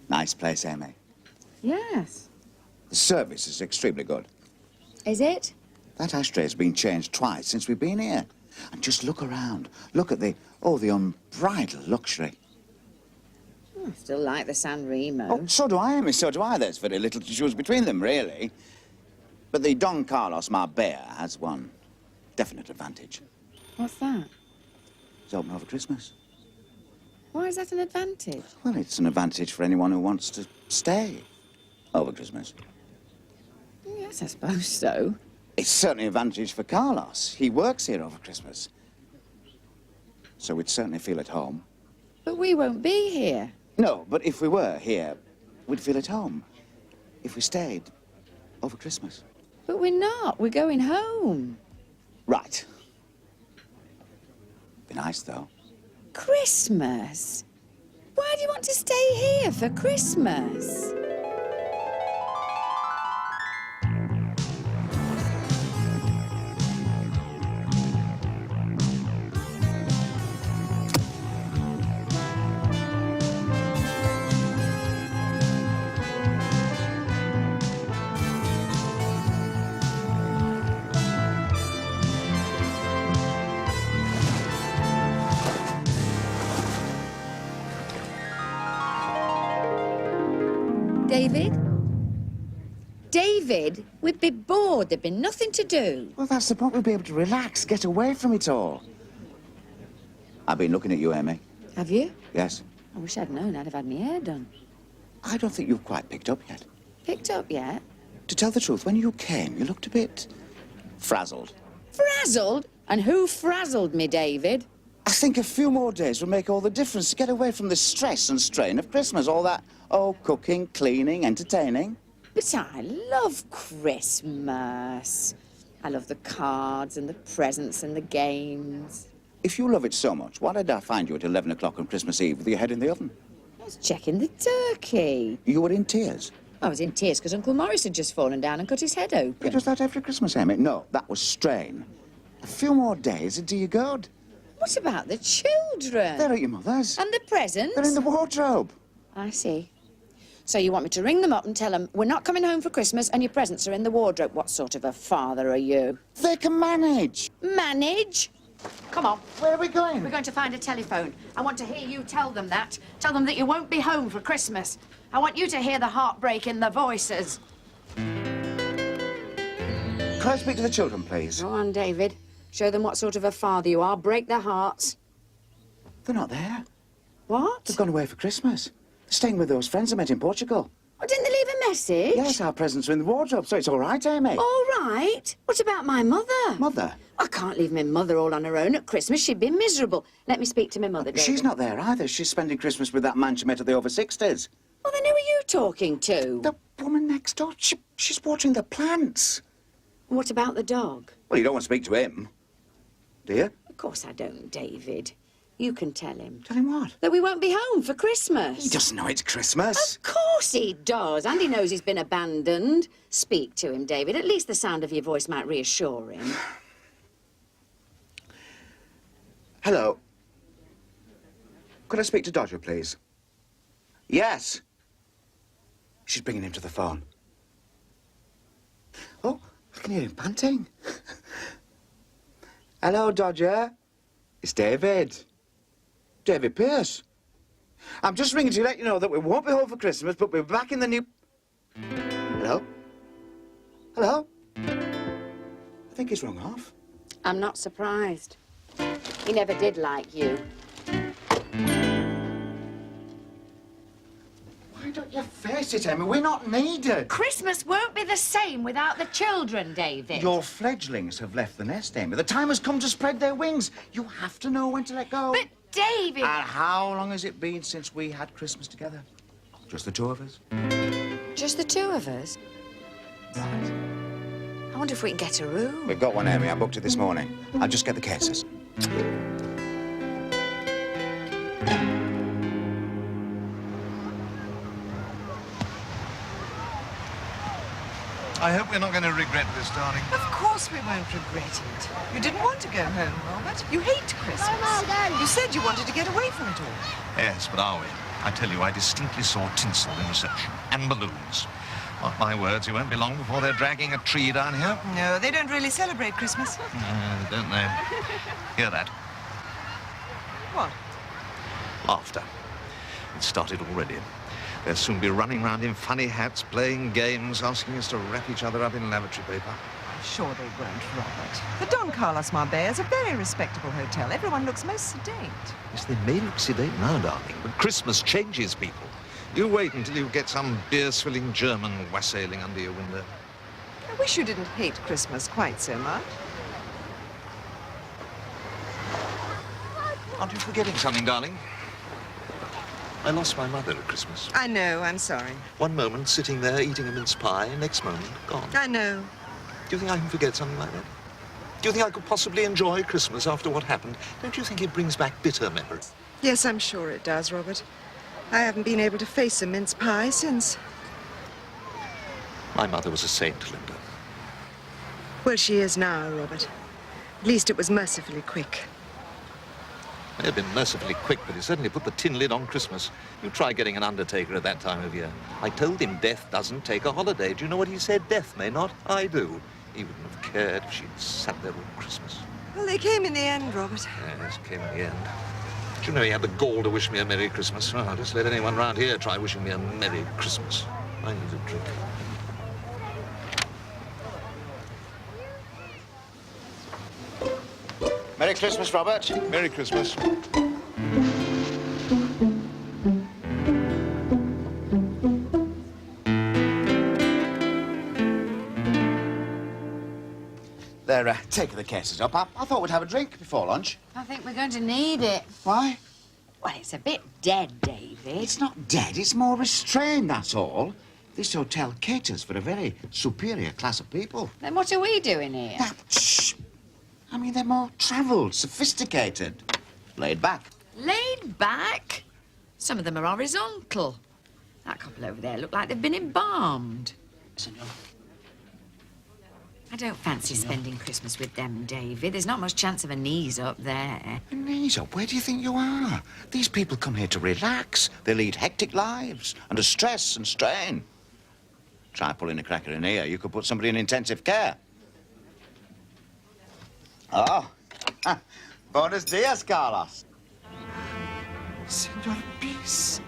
Nice place, Amy. Yes. The service is extremely good. Is it? That ashtray has been changed twice since we've been here. And just look around. Look at the unbridled luxury. I still like the San Remo. Oh, so do I, Amy, so do I. There's very little to choose between them, really. But the Don Carlos Marbella has one definite advantage. What's that? It's open over Christmas. Why is that an advantage? Well, it's an advantage for anyone who wants to stay over Christmas. Yes, I suppose so. It's certainly an advantage for Carlos. He works here over Christmas. So we'd certainly feel at home. But we won't be here. No, but if we were here, we'd feel at home. If we stayed over Christmas. But we're not. We're going home. Right. Be nice, though. Christmas? Why do you want to stay here for Christmas? David? David, we'd be bored. There'd be nothing to do. Well, that's the point. We'll be able to relax, get away from it all. I've been looking at you, Amy. Have you? Yes. I wish I'd known. I'd have had my hair done. I don't think you've quite picked up yet. Picked up yet? To tell the truth, when you came, you looked a bit frazzled. Frazzled? And who frazzled me, David? I think a few more days will make all the difference to get away from the stress and strain of Christmas. All that, cooking, cleaning, entertaining. But I love Christmas. I love the cards and the presents and the games. If you love it so much, why did I find you at 11 o'clock on Christmas Eve with your head in the oven? I was checking the turkey. You were in tears. I was in tears because Uncle Morris had just fallen down and cut his head open. It does that every Christmas, Amy. No, that was strain. A few more days would do you good. What about the children? They're at your mother's. And the presents? They're in the wardrobe. I see. So you want me to ring them up and tell them we're not coming home for Christmas and your presents are in the wardrobe? What sort of a father are you? They can manage. Manage? Come on. Where are we going? We're going to find a telephone. I want to hear you tell them that. Tell them that you won't be home for Christmas. I want you to hear the heartbreak in the voices. Can I speak to the children, please? Go on, David. Show them what sort of a father you are. Break their hearts. They're not there. What? They've gone away for Christmas. They're staying with those friends I met in Portugal. Oh, didn't they leave a message? Yes, our presents are in the wardrobe, so it's all right, Amy. All right. What about my mother? Mother? I can't leave my mother all on her own at Christmas. She'd be miserable. Let me speak to my mother, David. She's not there either. She's spending Christmas with that man she met at the over 60s. Well, then who are you talking to? The woman next door. She's watering the plants. What about the dog? Well, you don't want to speak to him, do you? Of course I don't, David. You can tell him. Tell him what? That we won't be home for Christmas. He doesn't know it's Christmas. Of course he does. And he knows he's been abandoned. Speak to him, David. At least the sound of your voice might reassure him. Hello. Could I speak to Dodger, please? Yes. She's bringing him to the phone. Oh, I can hear him panting. Hello, Dodger. It's David. David Pierce. I'm just ringing to let you know that we won't be home for Christmas, but we're back in the new... Hello? Hello? I think he's rung off. I'm not surprised. He never did like you. Why don't you face it, Amy? We're not needed. Christmas won't be the same without the children, David. Your fledglings have left the nest, Amy. The time has come to spread their wings. You have to know when to let go. But, David... And how long has it been since we had Christmas together? Just the two of us? Just the two of us? Right. I wonder if we can get a room. We've got one, Amy. I booked it this morning. I'll just get the cases. I hope we're not going to regret this, darling. Of course we won't regret it. You didn't want to go home, Robert. You hate Christmas. You said you wanted to get away from it all. Yes, but are we? I tell you, I distinctly saw tinsel in reception and balloons. Mark my words, it won't be long before they're dragging a tree down here. No, they don't really celebrate Christmas. Don't they? Hear that? What? Laughter. It started already. They'll soon be running round in funny hats, playing games, asking us to wrap each other up in lavatory paper. I'm sure they won't, Robert. The Don Carlos Marbella is a very respectable hotel. Everyone looks most sedate. Yes, they may look sedate now, darling, but Christmas changes people. You wait until you get some beer-swilling German wassailing under your window. I wish you didn't hate Christmas quite so much. Aren't you forgetting something, darling? I lost my mother at Christmas. I know, I'm sorry. One moment sitting there eating a mince pie, next moment gone. I know. Do you think I can forget something like that? Do you think I could possibly enjoy Christmas after what happened? Don't you think it brings back bitter memories? Yes, I'm sure it does, Robert. I haven't been able to face a mince pie since. My mother was a saint, Linda. Well, she is now, Robert. At least it was mercifully quick. It may have been mercifully quick, but he certainly put the tin lid on Christmas. You try getting an undertaker at that time of year. I told him death doesn't take a holiday. Do you know what he said? Death may not. I do. He wouldn't have cared if she'd sat there all Christmas. Well, they came in the end, Robert. Yes, came in the end. Do you know he had the gall to wish me a Merry Christmas? Oh, just let anyone round here try wishing me a Merry Christmas. I need a drink. Merry Christmas, Robert. Merry Christmas. They're taking the cases up. I thought we'd have a drink before lunch. I think we're going to need it. Why? Well, it's a bit dead, David. It's not dead, it's more restrained, that's all. This hotel caters for a very superior class of people. Then what are we doing here? Now, shh. I mean, they're more travelled, sophisticated, laid back. Laid back? Some of them are horizontal. That couple over there look like they've been embalmed. Senor. I don't fancy spending Christmas with them, David. There's not much chance of a knees up there. Knees up, where do you think you are? These people come here to relax. They lead hectic lives, under stress and strain. Try pulling a cracker in here, you could put somebody in intensive care. Oh, buenos dias, Carlos. Senor Peace.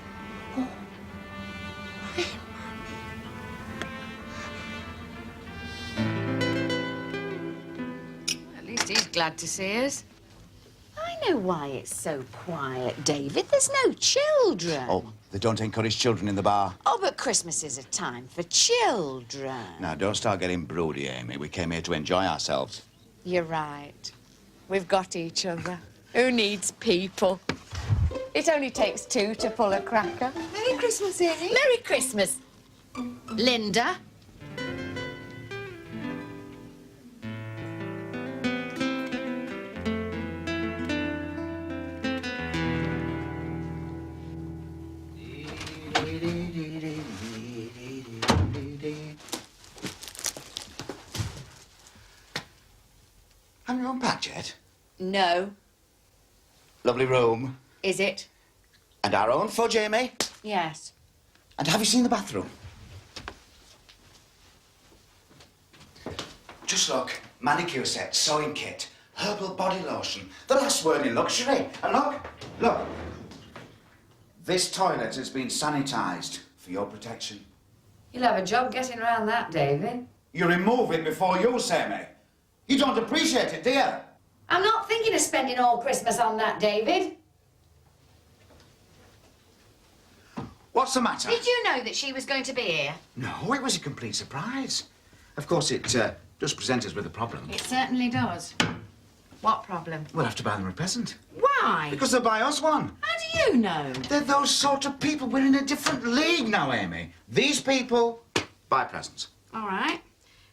At least he's glad to see us. I know why it's so quiet, David. There's no children. Oh, they don't encourage children in the bar. Oh, but Christmas is a time for children. Now, don't start getting broody, Amy. We came here to enjoy ourselves. You're right. We've got each other. Who needs people? It only takes two to pull a cracker. Merry Christmas, Amy. Merry Christmas, Linda. Haven't you unpacked yet? No. Lovely room. Is it? And our own fudge, Amy. Yes. And have you seen the bathroom? Just look. Manicure set, sewing kit, herbal body lotion. The last word in luxury. And look. This toilet has been sanitised for your protection. You'll have a job getting around that, David. You remove it before use, Amy. You don't appreciate it, do you? I'm not thinking of spending all Christmas on that, David. What's the matter? Did you know that she was going to be here? No, it was a complete surprise. Of course, it does present us with a problem. It certainly does. What problem? We'll have to buy them a present. Why? Because they'll buy us one. How do you know? They're those sort of people. We're in a different league now, Amy. These people buy presents. All right.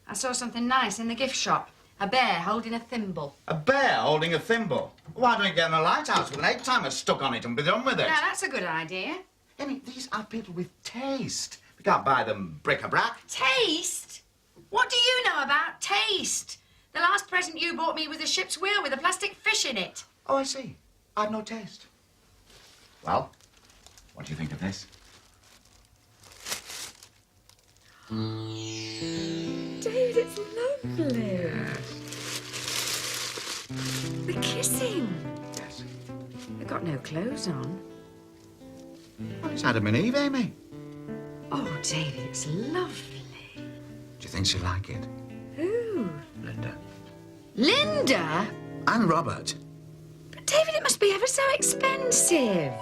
I saw something nice in the gift shop. A bear holding a thimble. A bear holding a thimble? Why don't you get in a lighthouse with an egg timer stuck on it and be done with it? Now, that's a good idea. Amy, these are people with taste. We can't buy them bric-a-brac. Taste? What do you know about taste? The last present you bought me was a ship's wheel with a plastic fish in it. Oh, I see. I've no taste. Well, what do you think of this? David, it's lovely. The kissing. Yes. They've got no clothes on. Well, it's Adam and Eve, Amy. Oh, David, it's lovely. Do you think she'll like it? Who? Linda. Linda? And Robert. But, David, it must be ever so expensive.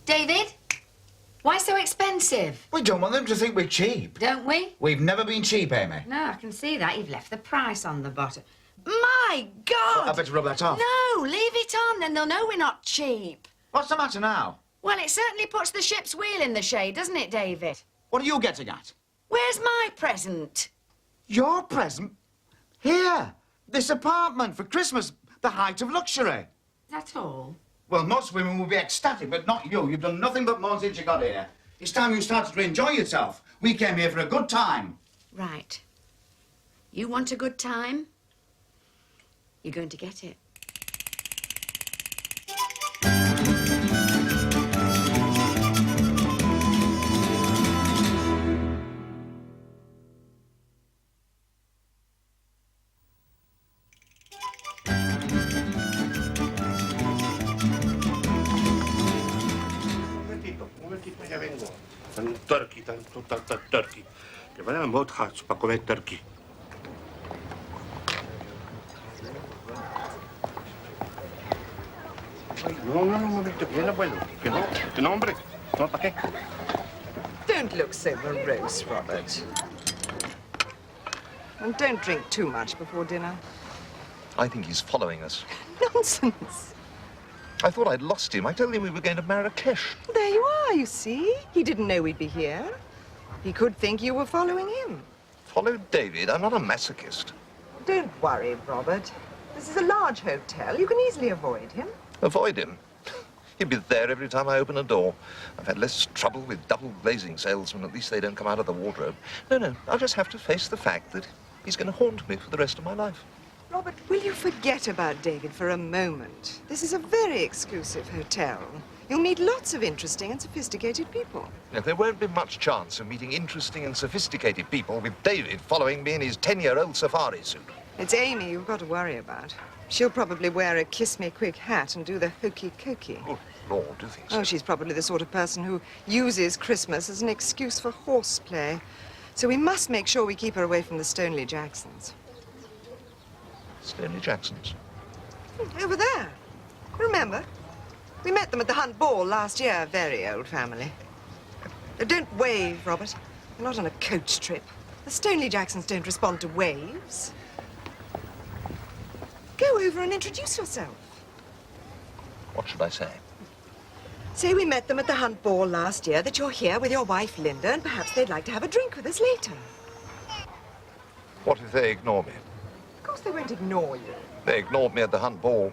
David? Why so expensive? We don't want them to think we're cheap. Don't we? We've never been cheap, Amy. No, I can see that. You've left the price on the bottom. My God! I better rub that off. No, leave it on, then they'll know we're not cheap. What's the matter now? Well, it certainly puts the ship's wheel in the shade, doesn't it, David? What are you getting at? Where's my present? Your present? Here. This apartment for Christmas. The height of luxury. Is that all? Well, most women will be ecstatic, but not you. You've done nothing but moan since you got here. It's time you started to enjoy yourself. We came here for a good time. Right. You want a good time? You're going to get it. Ya vengo. Tan turkey, tanto turkey. Que vayan a boat house para comer turkey. No, momento. Bien, abuelo. Que no, hombre. No, ¿para qué? Don't look so morose, Robert. And don't drink too much before dinner. I think he's following us. Nonsense. I thought I'd lost him. I told him we were going to Marrakesh. There you are, you see. He didn't know we'd be here. He could think you were following him. Follow David? I'm not a masochist. Don't worry, Robert. This is a large hotel. You can easily avoid him. Avoid him. He'll be there every time I open a door. I've had less trouble with double glazing salesmen. At least they don't come out of the wardrobe. No, I'll just have to face the fact that he's going to haunt me for the rest of my life. Robert, will you forget about David for a moment? This is a very exclusive hotel. You'll meet lots of interesting and sophisticated people. Now, there won't be much chance of meeting interesting and sophisticated people with David following me in his 10-year-old safari suit. It's Amy you've got to worry about. She'll probably wear a kiss-me-quick hat and do the hokey-cokey. Oh, Lord, do you think so? Oh, she's probably the sort of person who uses Christmas as an excuse for horseplay. So we must make sure we keep her away from the Stoneleigh-Jacksons. Stoneleigh-Jacksons. Over there. Remember? We met them at the Hunt Ball last year. Very old family. Don't wave, Robert. We're not on a coach trip. The Stoneleigh-Jacksons don't respond to waves. Go over and introduce yourself. What should I say? Say we met them at the Hunt Ball last year, that you're here with your wife, Linda, and perhaps they'd like to have a drink with us later. What if they ignore me? Of course they won't ignore you. They ignored me at the Hunt Ball.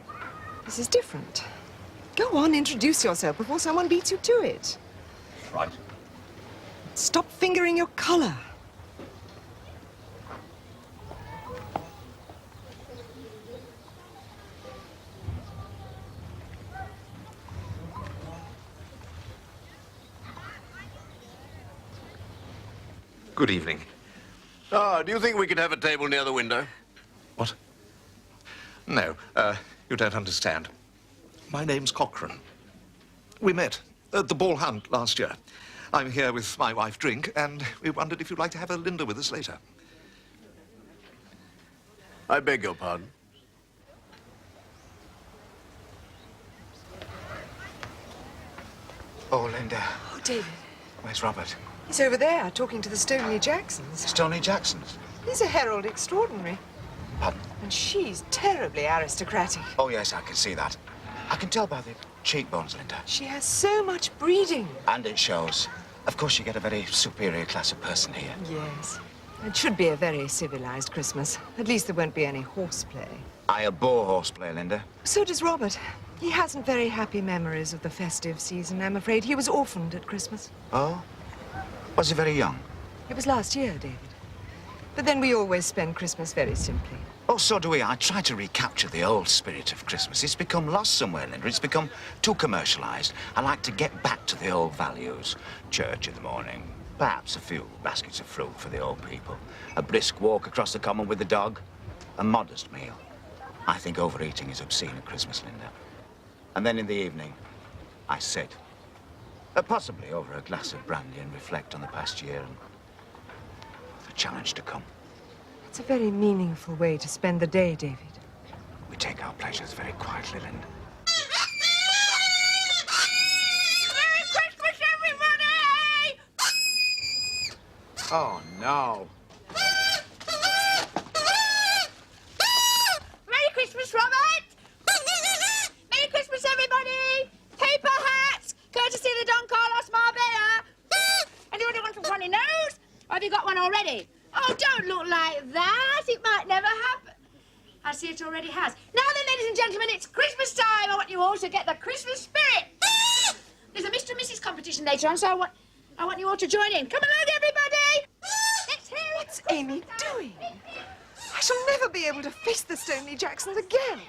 This is different. Go on, introduce yourself before someone beats you to it. Right. Stop fingering your collar. Good evening. Oh, do you think we could have a table near the window? What? No, you don't understand. My name's Cochran. We met at the ball hunt last year. I'm here with my wife, Drink, and we wondered if you'd like to have a Linda with us later. I beg your pardon. Oh, Linda. Oh, David. Where's Robert? He's over there, talking to the Stoneleigh-Jacksons. Stoneleigh-Jacksons. He's a herald extraordinary. Pardon? And she's terribly aristocratic. Oh, yes, I can see that. I can tell by the cheekbones, Linda. She has so much breeding. And it shows. Of course, you get a very superior class of person here. Yes. It should be a very civilized Christmas. At least there won't be any horseplay. I abhor horseplay, Linda. So does Robert. He hasn't very happy memories of the festive season, I'm afraid. He was orphaned at Christmas. Oh? Was he very young? It was last year, David. But then we always spend Christmas very simply. Oh, so do we. I try to recapture the old spirit of Christmas. It's become lost somewhere, Linda. It's become too commercialized. I like to get back to the old values. Church in the morning, perhaps a few baskets of fruit for the old people, a brisk walk across the common with the dog, a modest meal. I think overeating is obscene at Christmas, Linda. And then in the evening, I sit, possibly over a glass of brandy, and reflect on the past year and the challenge to come. It's a very meaningful way to spend the day, David. We take our pleasures very quietly, Linda. Merry Christmas, everybody! Oh, no. Merry Christmas, Robert! Merry Christmas, everybody! Paper hats, courtesy of the Don Carlos Marbella. Anyone want a funny nose? Or have you got one already? Oh, don't look like that. It might never happen. I see it already has. Now then, ladies and gentlemen, it's Christmas time. I want you all to get the Christmas spirit. There's a Mr. and Mrs. competition later on, so I want you all to join in. Come along, everybody. Let's hear it. What's Amy doing? I shall never be able to face the Stoneleigh-Jacksons again.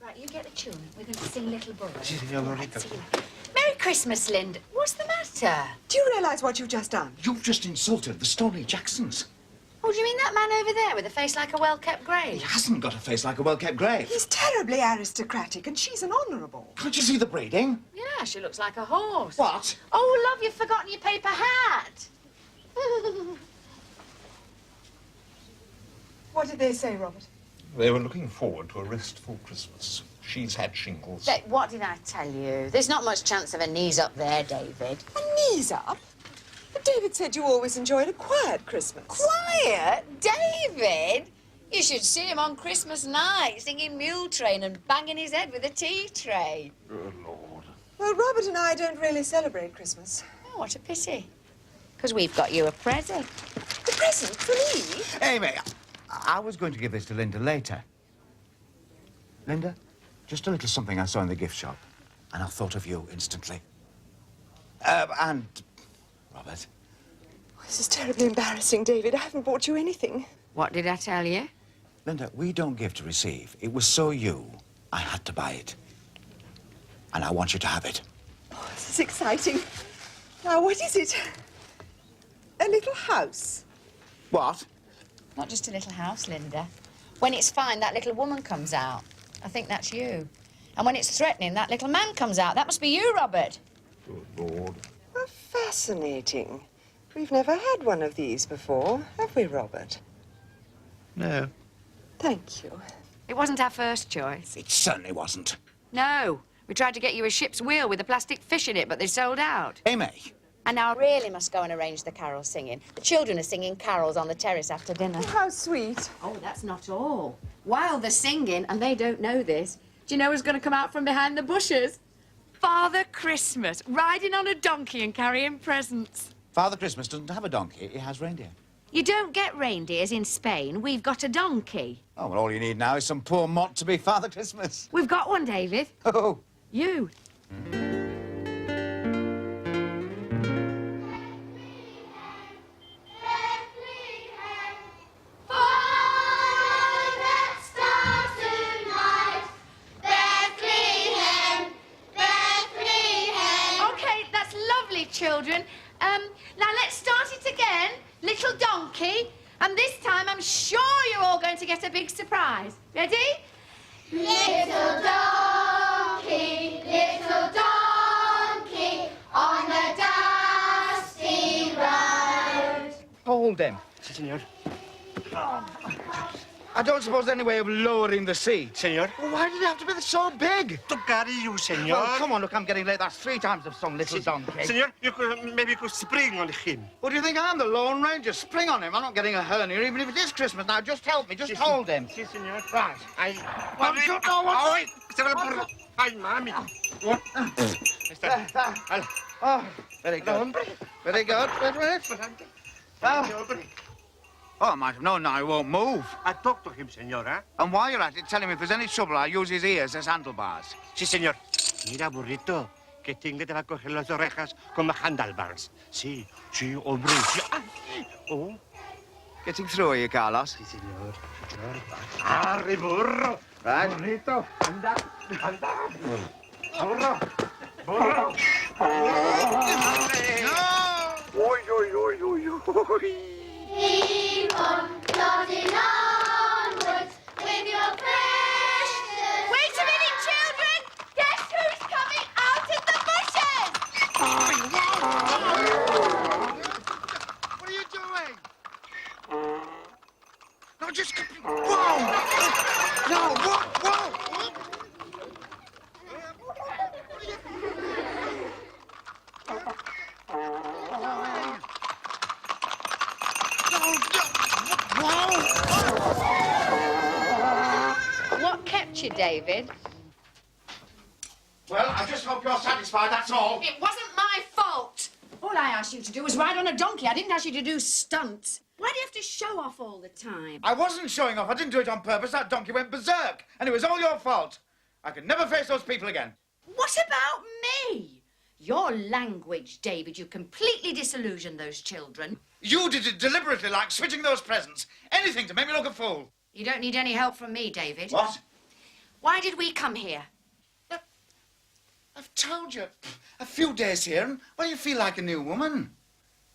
Right, you get the tune. We're going to sing Little Boy. Right, see you. Merry Christmas, Linda. What's the matter? Do you realize what you've just done? You've just insulted the Stoneleigh-Jacksons. Oh, do you mean that man over there with a face like a well-kept grave? He hasn't got a face like a well-kept grave. He's terribly aristocratic, and she's an honourable. Can't you see the breeding? Yeah, she looks like a horse. What? Oh, love, you've forgotten your paper hat. What did they say, Robert? They were looking forward to a restful Christmas. She's had shingles. What did I tell you? There's not much chance of a knees up there, David. A knees up? But David said you always enjoyed a quiet Christmas. Quiet? David? You should see him on Christmas night singing Mule Train and banging his head with a tea tray. Good Lord. Well, Robert and I don't really celebrate Christmas. Oh, what a pity. Because we've got you a present. A present for me? Amy, I was going to give this to Linda later. Linda, just a little something I saw in the gift shop, and I thought of you instantly. And Robert. This is terribly embarrassing, David. I haven't bought you anything. What did I tell you? Linda, we don't give to receive. It was so you, I had to buy it. And I want you to have it. Oh, this is exciting. Now, what is it? A little house? What? Not just a little house, Linda. When it's fine, that little woman comes out. I think that's you. And when it's threatening, that little man comes out. That must be you, Robert. Good Lord. How fascinating. We've never had one of these before, have we, Robert? No. Thank you. It wasn't our first choice. It certainly wasn't. No. We tried to get you a ship's wheel with a plastic fish in it, but they sold out. Amy. And now I really must go and arrange the carol singing. The children are singing carols on the terrace after dinner. How sweet. Oh, that's not all. While they're singing, and they don't know this, do you know who's going to come out from behind the bushes? Father Christmas, riding on a donkey and carrying presents. Father Christmas doesn't have a donkey, he has reindeer. You don't get reindeers in Spain. We've got a donkey. Oh, well, all you need now is some poor mott to be Father Christmas. We've got one, David. Oh. You. Children, now let's start it again. Little donkey, and this time I'm sure you're all going to get a big surprise. Ready? Little donkey on the dusty road. Hold him. Si, senor. I don't suppose there's any way of lowering the seat. Senor. Well, why did it have to be so big? To carry you, senor. Well, come on, look, I'm getting late. That's 3 times of some little donkey. Senor, maybe you could spring on him. What do you think I'm, the Lone Ranger? Spring on him. I'm not getting a hernia, even if it is Christmas. Now, just help me. Just hold him. Si, senor. Right. Well, you know what? Ay, se va por... Ay, mami. Oh, very good. Very good. Wait a minute. Oh, I might have known now he won't move. I talk to him, senor, eh? And while you're at it, tell him if there's any trouble, I'll use his ears as handlebars. Sí, señor. Mira, burrito, que Tingle te va a coger las orejas como handlebars. Sí, sí, hombre. Sí. Ay. Oh. Getting through, are you, Carlos? Sí, señor. Señor. Arre, burro. Right. Burrito, anda, anda. Burro, burro. No! Uy, uy, uy, uy, uy. Keep on plodding onwards with your precious... Wait a minute, children! Guess who's coming out of the bushes? What are you doing? No, just... Whoa! No, whoa! What kept you, David? Well, I just hope you're satisfied, that's all. It wasn't my fault. All I asked you to do was ride on a donkey. I didn't ask you to do stunts. Why do you have to show off all the time? I wasn't showing off. I didn't do it on purpose. That donkey went berserk. And it was all your fault. I could never face those people again. What about me? Your language, David. You completely disillusioned those children. You did it deliberately, like switching those presents. Anything to make me look a fool. You don't need any help from me, David. What? Why did we come here? I've told you. A few days here, and, well, you feel like a new woman.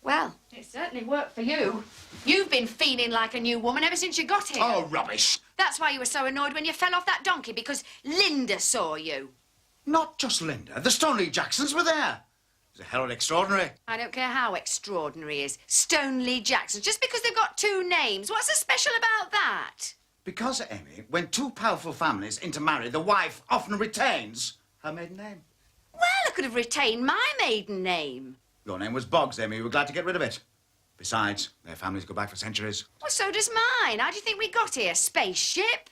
Well, it certainly worked for you. You've been feeling like a new woman ever since you got here. Oh, rubbish. That's why you were so annoyed when you fell off that donkey, because Linda saw you. Not just Linda. The Stoneleigh-Jacksons were there. It was a hell of extraordinary. I don't care how extraordinary it is. Stoneleigh-Jacksons, just because they've got 2 names. What's so special about that? Because, Amy, when 2 powerful families intermarry, the wife often retains her maiden name. Well, I could have retained my maiden name. Your name was Boggs, Amy. You were glad to get rid of it. Besides, their families go back for centuries. Well, so does mine. How do you think we got here? Spaceship?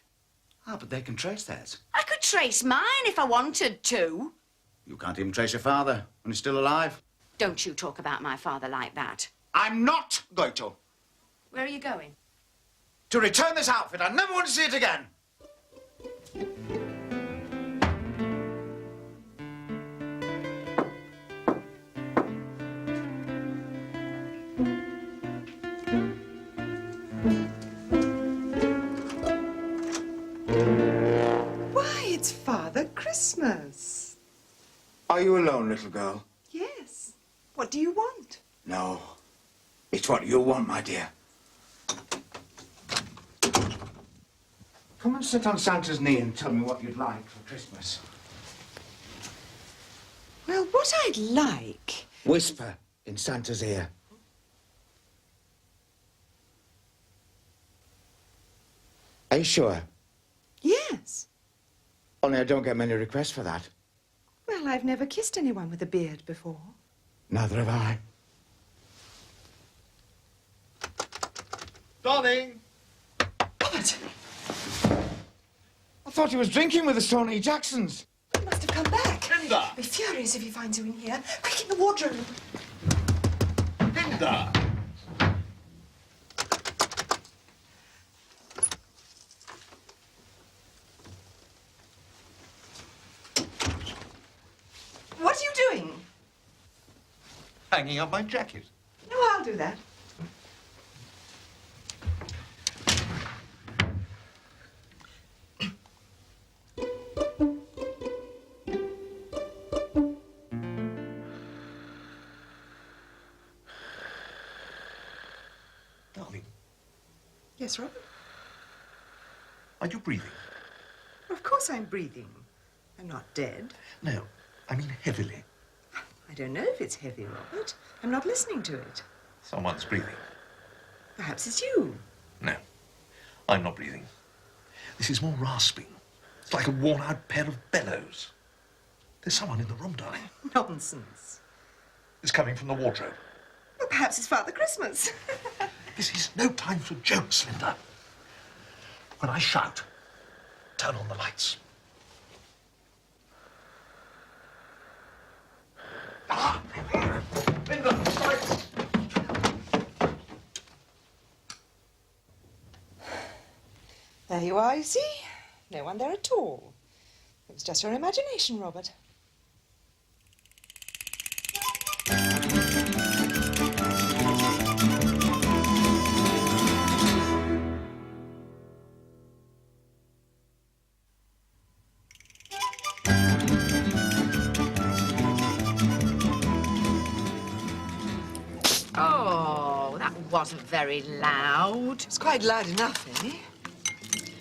Ah, but they can trace theirs. I could trace mine if I wanted to. You can't even trace your father when he's still alive. Don't you talk about my father like that. I'm not going to. Where are you going? To return this outfit. I never want to see it again. Why, it's Father Christmas. Are you alone, little girl? Yes. What do you want? No. It's what you want, my dear. Come and sit on Santa's knee and tell me what you'd like for Christmas. Well, what I'd like... Whisper in Santa's ear. Are you sure? Yes. Only I don't get many requests for that. Well, I've never kissed anyone with a beard before. Neither have I. Darling! Robert! I thought he was drinking with the Stoneleigh-Jacksons. He must have come back. Linda! I'll be furious if he finds you in here. Quick, in the wardrobe. Linda! What are you doing? Hanging up my jacket. No, I'll do that. Darling, Yes, Robert? are you breathing? Of course I'm breathing. I'm not dead. No, I mean heavily. I don't know if it's heavy, Robert. I'm not listening to it. Someone's breathing. Perhaps it's you. No, I'm not breathing. This is more rasping. It's like a worn-out pair of bellows. There's someone in the room, darling. Nonsense. It's coming from the wardrobe. Well, perhaps it's Father Christmas. This is no time for jokes, Linda. When I shout, turn on the lights. Ah! Linda, lights! There you are, you see? No one there at all. It was just your imagination, Robert. Oh, that wasn't very loud. It's quite loud enough, eh?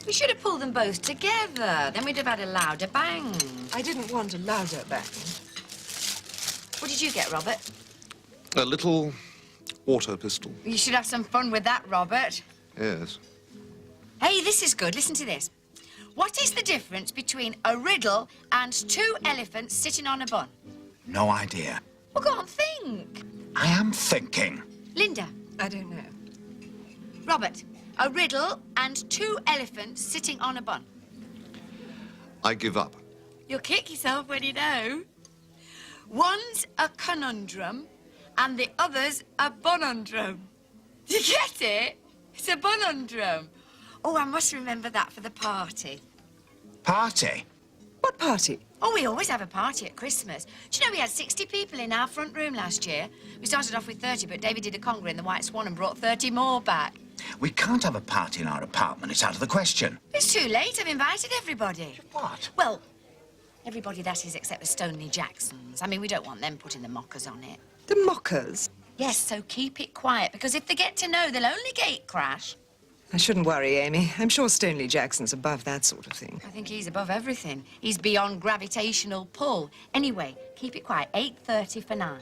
We should have pulled them both together. Then we'd have had a louder bang. I didn't want a louder bang. What did you get, Robert? A little water pistol. You should have some fun with that, Robert. Yes. Hey, this is good. Listen to this. What is the difference between a riddle and two elephants sitting on a bun? No idea. Well, go on, think. I am thinking. Linda. I don't know. Robert. A riddle and two elephants sitting on a bun. I give up. You'll kick yourself when you know. One's a conundrum and the other's a bonundrum. Do you get it? It's a bonundrum. Oh, I must remember that for the party. Party? What party? Oh, we always have a party at Christmas. Do you know we had 60 people in our front room last year? We started off with 30, but David did a conga in the White Swan and brought 30 more back. We can't have a party in our apartment. It's out of the question. It's too late. I've invited everybody. What? Well, everybody that is except the Stoneleigh-Jacksons. I mean, we don't want them putting the mockers on it. The mockers? Yes, so keep it quiet, because if they get to know, they'll only gate crash. I shouldn't worry, Amy. I'm sure Stoneleigh-Jackson's above that sort of thing. I think he's above everything. He's beyond gravitational pull. Anyway, keep it quiet. 8:30 for 9.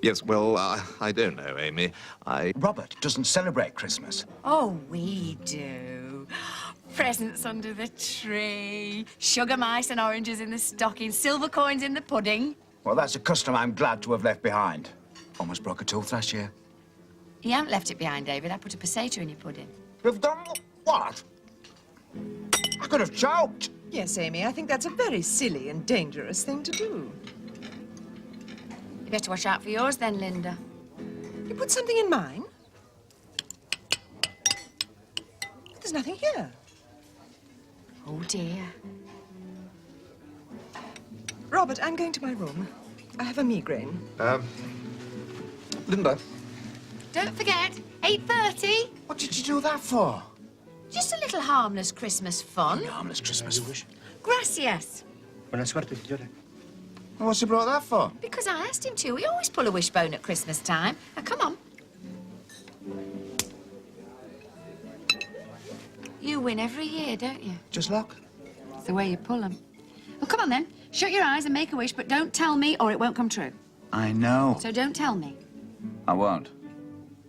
Yes, well, I don't know, Amy. Robert doesn't celebrate Christmas. Oh, we do. Presents under the tree, sugar mice and oranges in the stocking, silver coins in the pudding. Well, that's a custom I'm glad to have left behind. Almost broke a tooth last year. You haven't left it behind, David. I put a potato in your pudding. You've done what? I could have choked. Yes, Amy, I think that's a very silly and dangerous thing to do. You better watch out for yours then, Linda. You put something in mine? There's nothing here. Oh, dear. Robert, I'm going to my room. I have a migraine. Linda. Don't forget, 8:30. What did you do that for? Just a little harmless Christmas fun. Harmless Christmas wish. Gracias. Buena suerte, señora. What's he brought that for? Because I asked him to. We always pull a wishbone at Christmas time. Now, come on. You win every year, don't you? Just luck. It's the way you pull them. Well, come on then. Shut your eyes and make a wish, but don't tell me or it won't come true. I know. So don't tell me. I won't.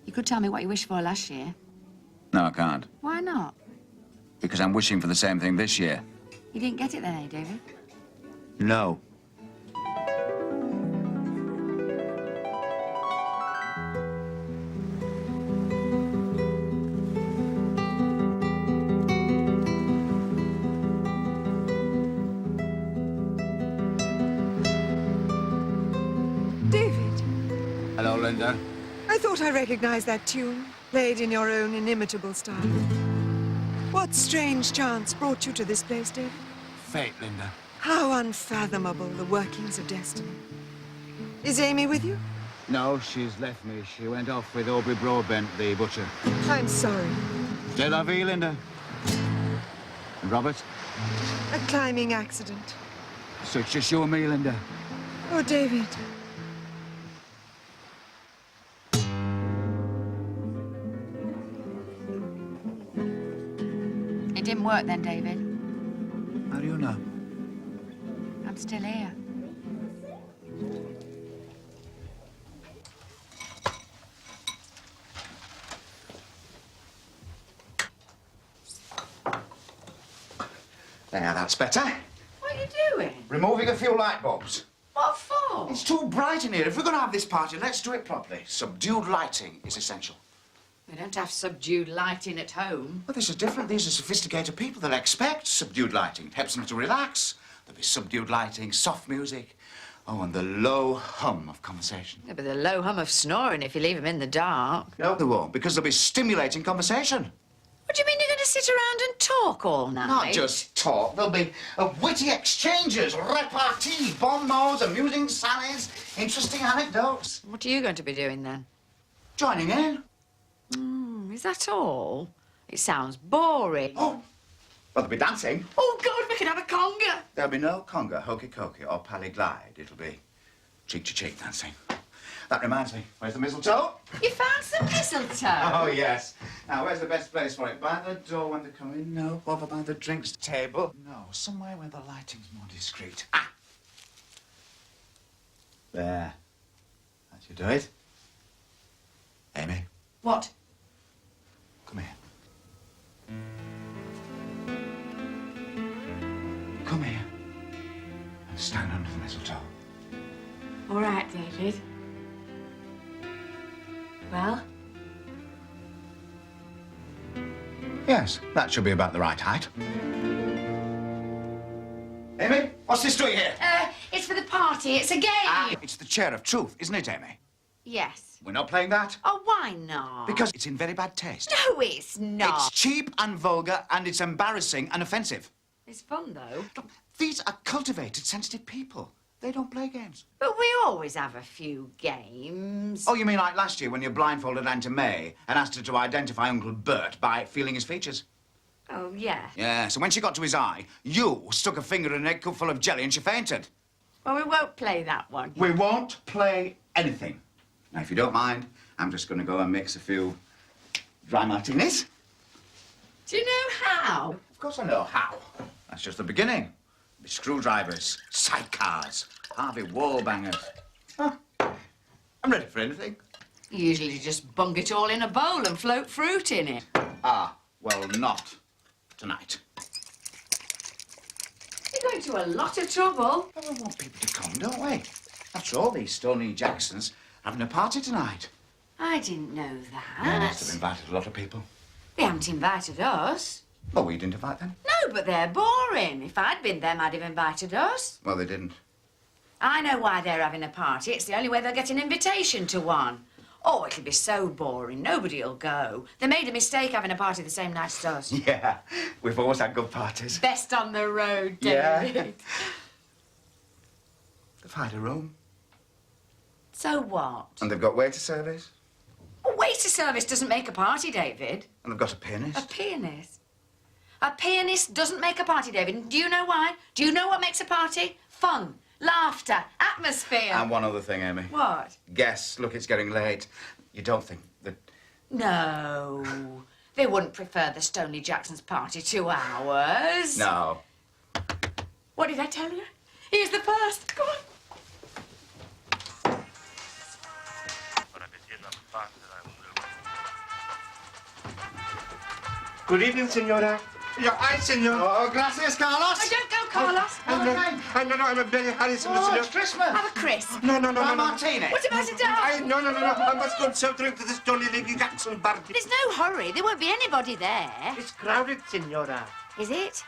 You could tell me what you wished for last year. No, I can't. Why not? Because I'm wishing for the same thing this year. You didn't get it then, eh, David? No. David, Hello, Linda. I thought I recognized that tune, played in your own inimitable style. What strange chance brought you to this place, David? Fate, Linda. How unfathomable the workings of destiny. Is Amy with you? No, she's left me. She went off with Aubrey Broadbent, the butcher. I'm sorry. De la vie, Linda. And Robert? A climbing accident. So it's just you and me, Linda. Oh, David. It didn't work then, David. How do you know? I'm still here. There, that's better. What are you doing? Removing a few light bulbs. What for? It's too bright in here. If we're going to have this party, let's do it properly. Subdued lighting is essential. We don't have subdued lighting at home. But this is different. These are sophisticated people. They'll expect subdued lighting. It helps them to relax. There'll be subdued lighting, soft music. Oh, and the low hum of conversation. Yeah, but the low hum of snoring if you leave them in the dark. No, they won't, because there'll be stimulating conversation. What do you mean you're going to sit around and talk all night? Not just talk. There'll be witty exchanges, repartee, bon mots, amusing sallies, interesting anecdotes. What are you going to be doing then? Joining in. Is that all? It sounds boring. Oh, well, there'll be dancing. Oh, God, we can have a conga. There'll be no conga, hokey cokey, or pally glide. It'll be cheek to cheek dancing. That reminds me, where's the mistletoe? You found some mistletoe? Oh, yes. Now, where's the best place for it? By the door when they come in? No. Over by the drinks table? No. Somewhere where the lighting's more discreet. Ah! There. That should do it. Amy, What? come here. Come here. And stand under the mistletoe. All right, David. Well? Yes, that should be about the right height. Amy, what's this doing here? It's for the party. It's a game. It's the chair of truth, isn't it, Amy? Yes. We're not playing that? Oh, why not? Because it's in very bad taste. No, it's not. It's cheap and vulgar, and it's embarrassing and offensive. It's fun, though. Look, these are cultivated, sensitive people. They don't play games. But we always have a few games. Oh, you mean like last year when you blindfolded Auntie May and asked her to identify Uncle Bert by feeling his features? Oh, yeah. Yeah, so when she got to his eye, you stuck a finger in an egg cup full of jelly and she fainted. Well, we won't play that one. We won't play anything. Now, if you don't mind, I'm just going to go and mix a few dry martinis. Do you know how? Of course I know how. That's just the beginning. Be screwdrivers, sidecars, Harvey wallbangers. Oh, I'm ready for anything. You usually just bung it all in a bowl and float fruit in it. Ah, well, not tonight. You're going to a lot of trouble. Well, we want people to come, don't we? After all, these Stoneleigh-Jacksons having a party tonight. I didn't know that. They must have invited a lot of people. They haven't invited us. Well, we didn't invite them. No, but they're boring. If I'd been them, I'd have invited us. Well, they didn't. I know why they're having a party. It's the only way they'll get an invitation to one. Oh, it'll be so boring. Nobody'll go. They made a mistake having a party the same night as us. Yeah, we've always had good parties. Best on the road, Yeah. David. They've hired a room. So what? And they've got waiter service. A waiter service doesn't make a party, David. And they've got a pianist. A pianist. A pianist doesn't make a party, David. Do you know why? Do you know what makes a party? Fun, laughter, atmosphere. And one other thing, Amy. What? Guess, look, it's getting late. You don't think that... No. They wouldn't prefer the Stoneleigh-Jacksons party to ours. No. What did I tell you? Here's the first. Come on. Good evening, senora. Your eyes, senor. Oh, gracias, Carlos. Oh, don't go, Carlos. No, I'm a very hurry, senor. It's Christmas. Have a crisp. No. My martini. What about a dog? No. I must go so drink to the Stoneleigh-Jacksons party. There's no hurry. There won't be anybody there. It's crowded, senora. Is it?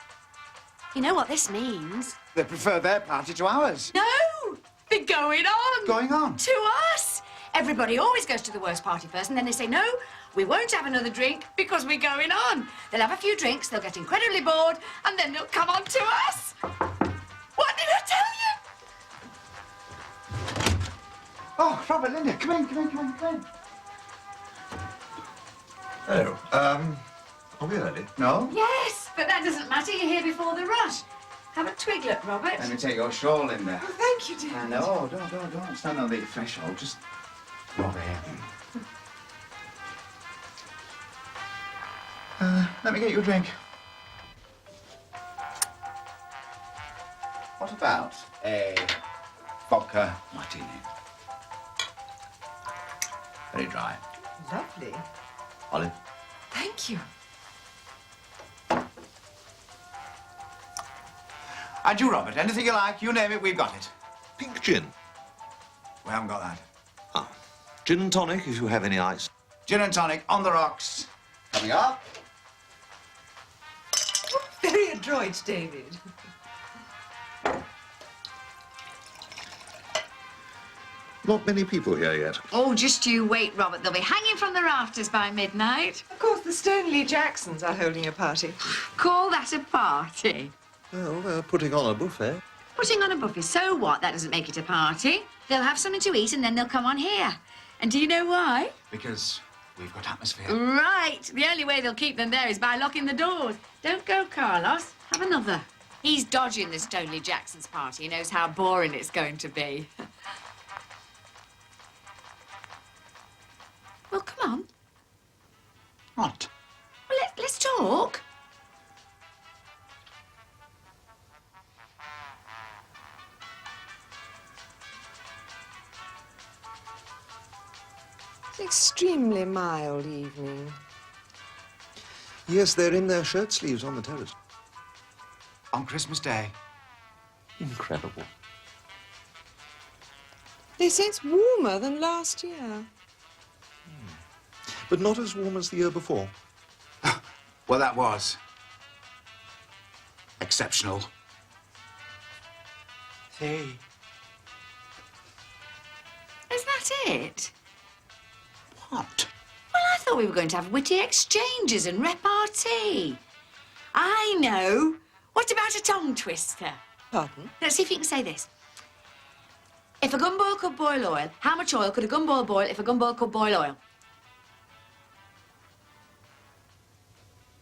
You know what this means? They prefer their party to ours. No! They're going on. Going on? To us. Everybody always goes to the worst party first, and then they say, no, we won't have another drink because we're going on. They'll have a few drinks, they'll get incredibly bored, and then they'll come on to us. What did I tell you? Oh, Robert, Linda, come in. Oh, are we early? No? Yes, but that doesn't matter. You're here before the rush. Have a twiglet, Robert. Let me take your shawl, Linda. Oh, thank you, dear. No, don't stand on the threshold. Just over here. Let me get you a drink. What about a vodka martini? Very dry. Lovely. Olive. Thank you. And you, Robert, anything you like, you name it, we've got it. Pink gin. We haven't got that. Ah, gin and tonic if you have any ice. Gin and tonic on the rocks. Coming up. Very adroit, David. Not many people here yet. Oh, just you wait, Robert. They'll be hanging from the rafters by midnight. Of course, the Stoneleigh-Jacksons are holding a party. Call that a party? Well, they're putting on a buffet. Putting on a buffet, so what? That doesn't make it a party. They'll have something to eat and then they'll come on here. And do you know why? Because we've got atmosphere. Right. The only way they'll keep them there is by locking the doors. Don't go, Carlos. Have another. He's dodging the Stoneleigh-Jacksons party. He knows how boring it's going to be. Well, come on. What? Well, let's talk. It's an extremely mild evening. Yes, they're in their shirt sleeves on the terrace. On Christmas Day. Incredible. They say it's warmer than last year. But not as warm as the year before. Well, that was exceptional. Say, Is that it? What? Well, I thought we were going to have witty exchanges and repartee. I know. What about a tongue twister? Pardon? Let's see if you can say this. If a gumboil could boil oil, how much oil could a gumboil boil if a gumboil could boil oil?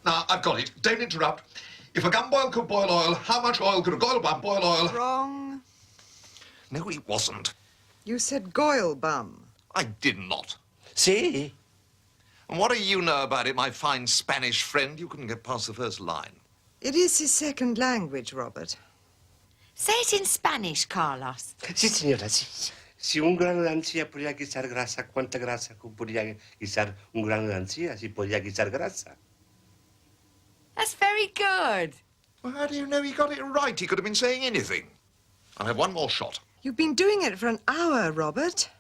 Now, I've got it. Don't interrupt. If a gumboil could boil oil, how much oil could a goil bum boil oil? Wrong. No, it wasn't. You said goil bum. I did not. see? And what do you know about it, my fine Spanish friend? You couldn't get past the first line. It is his second language, Robert. Say it in Spanish, Carlos. Sí, señora, sí. Si un grano de ancilla podía guisar grasa, ¿cuánta grasa podría guisar un grano de ancilla si podía guisar grasa? That's very good. Well, how do you know he got it right? He could have been saying anything. I'll have one more shot. You've been doing it for an hour, Robert.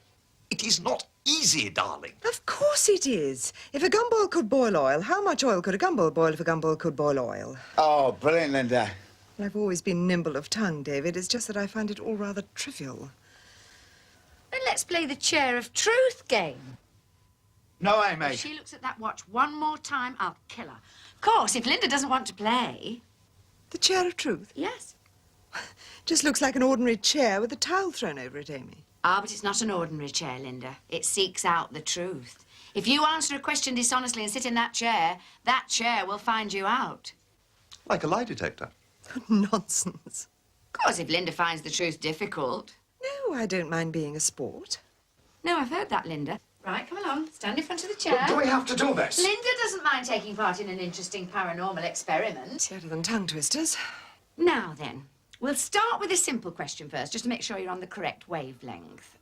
It is not easy, darling. Of course it is. If a gumboil could boil oil, how much oil could a gumboil boil if a gumboil could boil oil? Oh, brilliant, Linda. Well, I've always been nimble of tongue, David. It's just that I find it all rather trivial. Then let's play the chair of truth game. No way, If mate. she looks at that watch one more time, I'll kill her. Of course, if Linda doesn't want to play... The chair of truth? Yes. Just looks like an ordinary chair with a towel thrown over it, Amy. Ah, but it's not an ordinary chair, Linda. It seeks out the truth. If you answer a question dishonestly and sit in that chair will find you out. Like a lie detector. Nonsense. Of course, if Linda finds the truth difficult. No, I don't mind being a sport. No, I've heard that, Linda. Right, come along. Stand in front of the chair. Do we have to do this? Linda doesn't mind taking part in an interesting paranormal experiment. Better than tongue twisters. Now then, we'll start with a simple question first, just to make sure you're on the correct wavelength.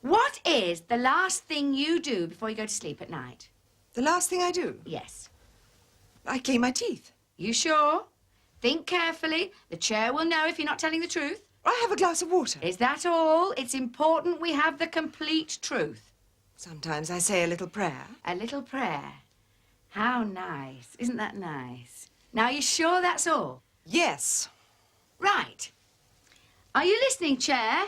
What is the last thing you do before you go to sleep at night? The last thing I do? Yes. I clean my teeth. You sure? Think carefully. The chair will know if you're not telling the truth. I have a glass of water. Is that all? It's important we have the complete truth. Sometimes I say a little prayer. A little prayer. How nice. Isn't that nice? Now, you sure that's all? Yes. Right. Are you listening, Chair?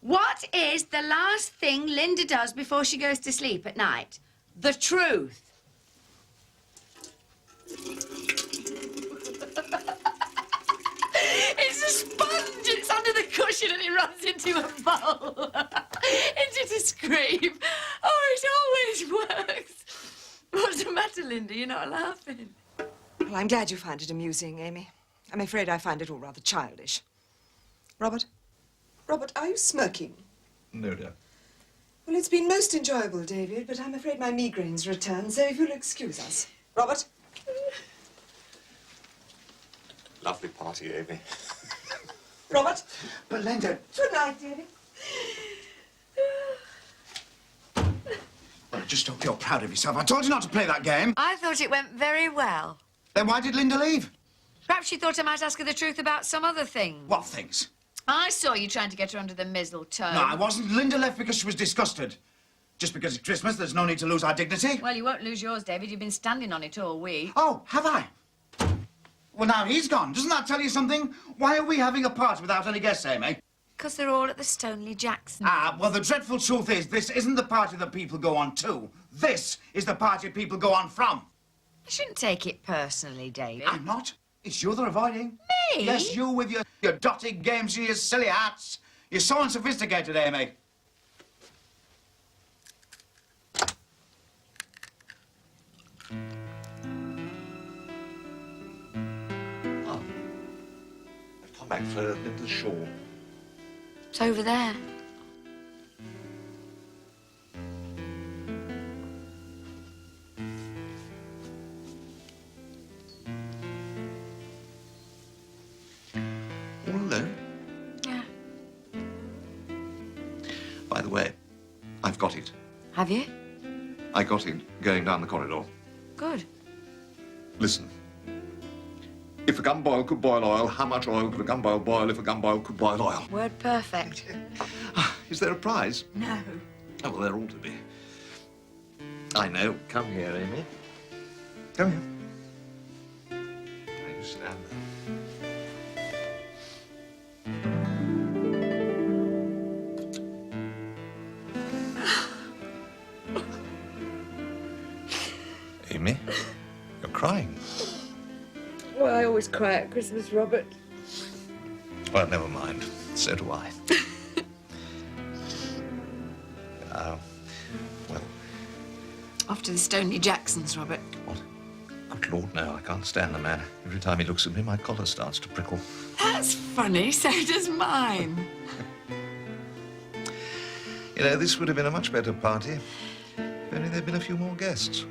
What is the last thing Linda does before she goes to sleep at night? The truth. It's a sponge. It's under the cushion and it runs into a bowl. Into the scream. Oh, it always works. What's the matter, Linda? You're not laughing. Well, I'm glad you find it amusing, Amy. I'm afraid I find it all rather childish. Robert? Robert, are you smoking? No, dear. Well, it's been most enjoyable, David, but I'm afraid my migraine's returned, so if you'll excuse us. Robert? Lovely party, Amy. Robert? But, Linda... Good night, David. Well, I just hope you're proud of yourself. I told you not to play that game. I thought it went very well. Then why did Linda leave? Perhaps she thought I might ask her the truth about some other thing. What things? I saw you trying to get her under the mistletoe. No, I wasn't. Linda left because she was disgusted. Just because it's Christmas, there's no need to lose our dignity. Well, you won't lose yours, David. You've been standing on it all week. Oh, have I? Well, now he's gone. Doesn't that tell you something? Why are we having a party without any guests, Amy? Because they're all at the Stoneleigh-Jacksons. Ah, well, the dreadful truth is, this isn't the party that people go on to. This is the party people go on from. I shouldn't take it personally, David. I'm not. It's you they're avoiding. Me? Yes, you with your dotted games and your silly hats. You're so unsophisticated, Amy. Oh. I've come back for Linda's shawl. It's over there. All alone? Yeah. By the way, I've got it. Have you? I got it going down the corridor. Good. Listen. If a gun boil could boil oil, how much oil could a gun boil boil if a gun boil could boil oil? Word perfect. Is there a prize? No. Oh, well, there ought to be. I know. Come here, Amy. Come here. Now you stand there. Amy, you're crying. Well, I always cry at Christmas, Robert. Well, never mind. So do I. Well, Off to the Stoneleigh-Jacksons, Robert. what? Good Lord, no, I can't stand the man. Every time he looks at me, my collar starts to prickle. That's funny. So does mine. You know, this would have been a much better party if only there'd been a few more guests.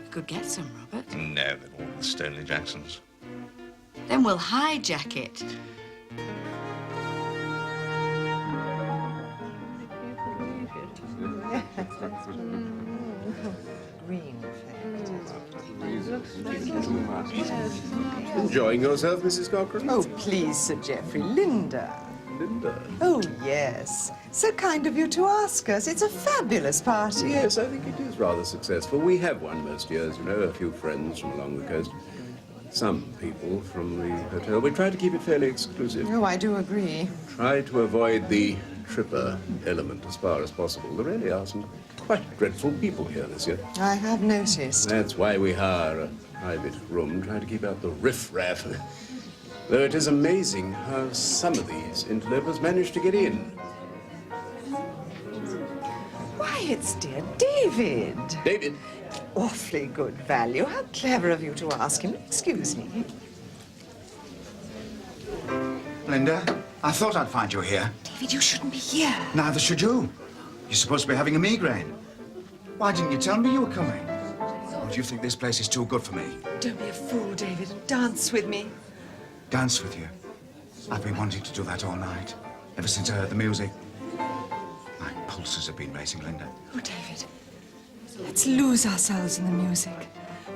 We could get some, Robert. No, they're all the Stoneleigh-Jacksons. Then we'll hijack it. Green Enjoying yourself, Mrs. Cochrans? Oh, please, Sir Geoffrey. Linda. Linda. Oh, yes. So kind of you to ask us. It's a fabulous party. Yes, I think it is rather successful. We have one most years, you know, a few friends from along the coast. Some people from the hotel. We try to keep it fairly exclusive. Oh, I do agree. Try to avoid the tripper element as far as possible. There really are some quite dreadful people here this year. I have noticed. That's why we hire a private room, trying to keep out the riff-raff. Though it is amazing how some of these interlopers manage to get in. Why, it's dear David. David. Awfully good value. How clever of you to ask him. Excuse me. Linda, I thought I'd find you here. David, you shouldn't be here. Neither should you. You're supposed to be having a migraine. Why didn't you tell me you were coming? Or do you think this place is too good for me? Don't be a fool, David, and dance with me. Dance with you? I've been wanting to do that all night, ever since I heard the music. My pulses have been racing, Linda. Oh, David, let's lose ourselves in the music.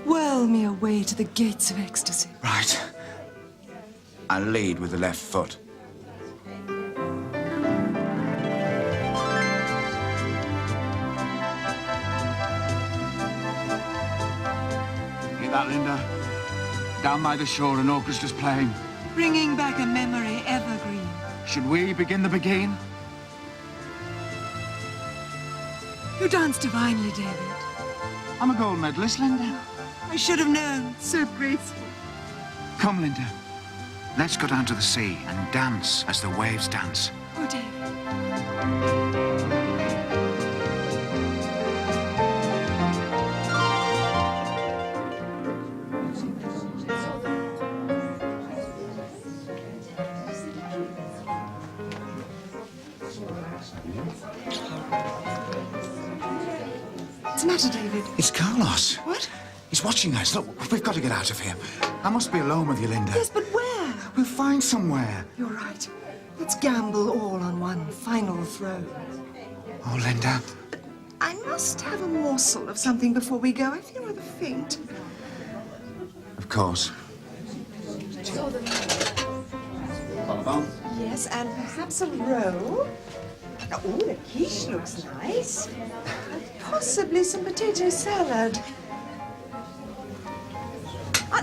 whirl me away to the gates of ecstasy. Right. I'll lead with the left foot. Hear that, Linda? Down by the shore, an orchestra's playing. Bringing back a memory evergreen. Should we begin the beguine? You dance divinely, David. I'm a gold medalist, Linda. I should have known. So graceful. Come, Linda. Let's go down to the sea and dance as the waves dance. Oh, David. What's the matter, David? It's Carlos. What? He's watching us. Look, we've got to get out of here. I must be alone with you, Linda. Yes, but where? We'll find somewhere. You're right. Let's gamble all on one final throw. Oh, Linda. I must have a morsel of something before we go. I feel rather faint. Of course. Yes, and perhaps a roll. Oh, the quiche looks nice. And possibly some potato salad.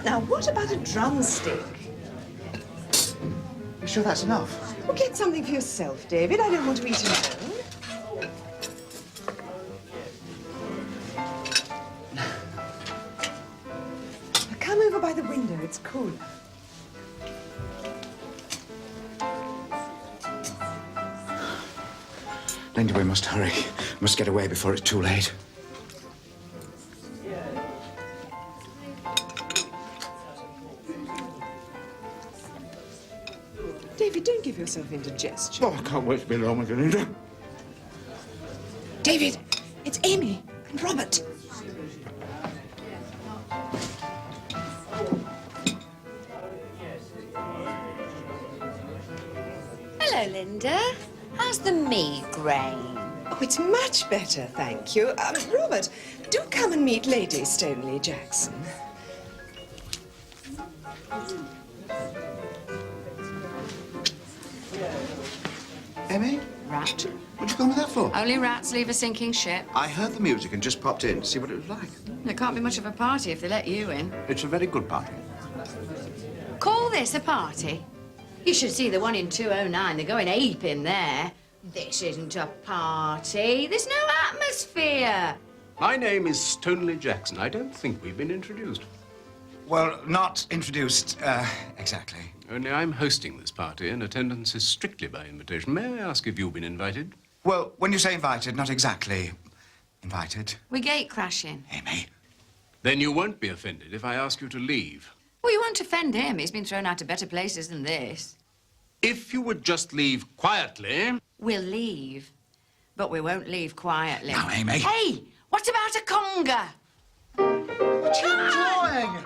Now, what about a drumstick? You sure that's enough? Well, get something for yourself, David. I don't want to eat alone. Now, come over by the window. It's cooler. Linda, we must hurry. Must get away before it's too late. David, don't give yourself indigestion. Oh, I can't wait to be alone with you, Linda. David, it's Amy and Robert. Hello, Linda. How's the migraine? Oh, it's much better, thank you. Robert, do come and meet Lady Stoneleigh-Jackson. Emmy? Rat. What'd you come with that for? Only rats leave a sinking ship. I heard the music and just popped in to see what it was like. There can't be much of a party if they let you in. It's a very good party. Call this a party? You should see the one in 209. They're going ape in there. This isn't a party. There's no atmosphere. My name is Stoneleigh-Jackson. I don't think we've been introduced. Well, not introduced, exactly. Only I'm hosting this party, and attendance is strictly by invitation. May I ask if you've been invited? Well, when you say invited, not exactly invited. We're gate crashing. Amy. Then you won't be offended if I ask you to leave. Well, you won't offend him. He's been thrown out of better places than this. If you would just leave quietly... We'll leave, but we won't leave quietly. Now, Amy. Hey, what about a conga? What are you doing?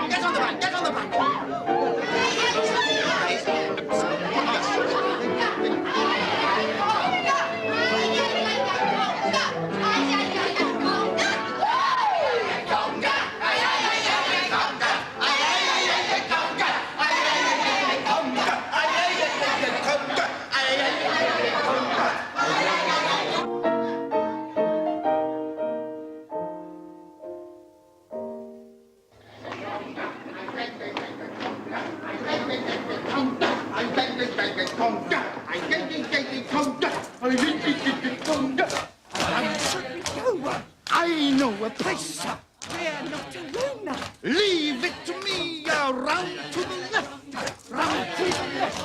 Get on the back, get on the back! I know a place. We're not alone now. Leave it to me. Round to the left. Round to the left.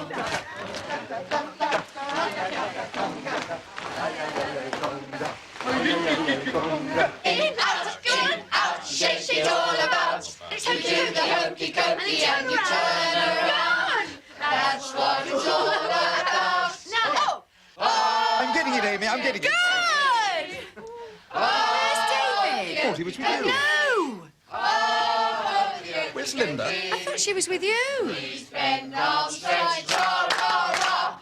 In, out, in, out, shake it all about. You do the hokey cokey and you turn around. That's what it's all about. Now, I'm getting it, Amy, I'm getting it. good! Where's David? Thought he was with you. No! Where's Linda? I thought she was with you. Spend all stretch, rah, rah, rah.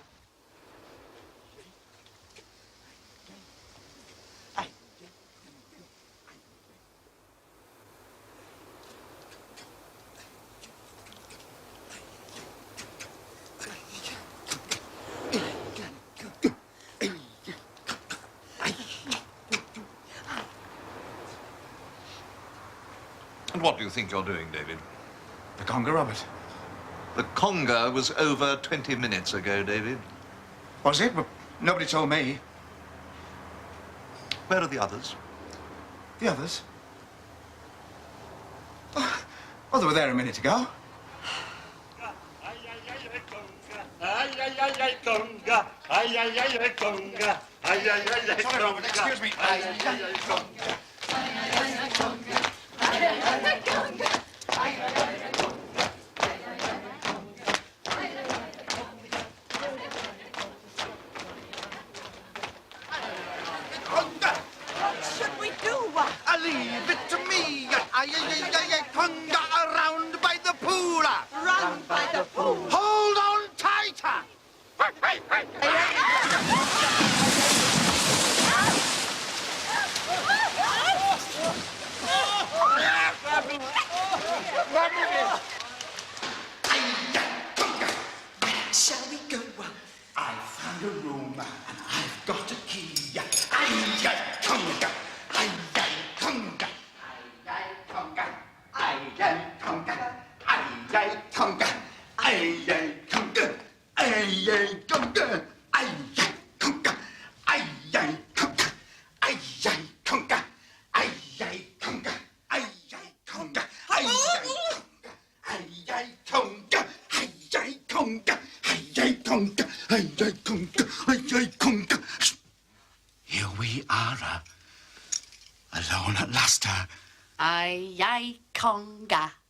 what do you think you're doing, David? The conga, Robert. The conga was over 20 minutes ago, David. Was it? Well, nobody told me. Where are the others? The others? Oh, well, they were there a minute ago. Sorry, Robert, excuse me. What should we do? Leave it to me. Conga around by the pool. Run by the pool. Hold on tighter. Shall we go? I found a room and I've got a key. Ay-yi conga, ay-yi conga, ay-yi conga, ay-yi conga, ay-yi conga, ay-yi conga, ay-yi conga, ay-yi conga, ay-yi conga, ay-yi conga, ay-yi conga, ay-yi conga, ay-yi conga, ay-yi conga, ay-yi conga, ay-yi conga, ay-yi conga. Here we are, alone at last. Ay, ay, conga.